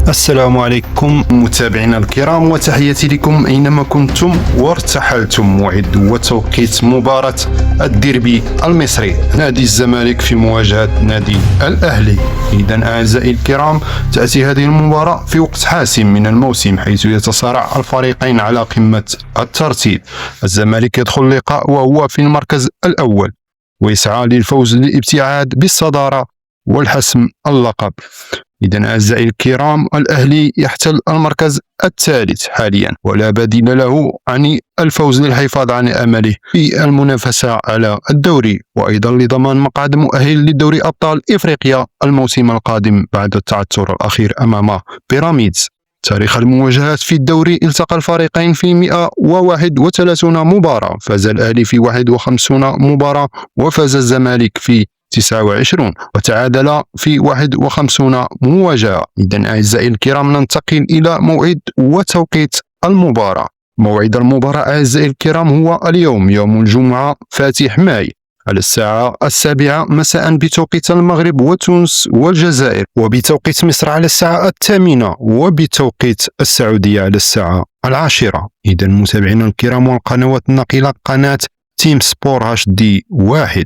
السلام عليكم متابعينا الكرام، وتحياتي لكم أينما كنتم وارتحلتم. موعد وتوقيت مباراة الديربي المصري، نادي الزمالك في مواجهة نادي الأهلي. إذن أعزائي الكرام، تأتي هذه المباراة في وقت حاسم من الموسم، حيث يتصارع الفريقين على قمة الترتيب. الزمالك يدخل اللقاء وهو في المركز الأول، ويسعى للفوز للابتعاد بالصدارة والحسم اللقب. إذن أعزائي الكرام، الأهلي يحتل المركز الثالث حاليا، ولا بديل له عن الفوز للحفاظ عن أمله في المنافسة على الدوري، وأيضا لضمان مقعد مؤهل لدوري أبطال إفريقيا الموسم القادم بعد التعثر الأخير أمام بيراميدز. تاريخ المواجهات في الدوري: التقى الفريقين في 131 مباراة، فاز الأهلي في 51 مباراة، وفاز الزمالك في 29، وتعادل في 51 مواجهة. إذن أعزائي الكرام، ننتقل إلى موعد وتوقيت المباراة. موعد المباراة أعزائي الكرام هو اليوم، يوم الجمعة فاتح ماي، على الساعة 7 مساء بتوقيت المغرب وتونس والجزائر، وبتوقيت مصر على الساعة 8، وبتوقيت السعودية على الساعة 10. إذن متابعينا الكرام، والقنوات الناقلة قناة تيم سبور HD 1.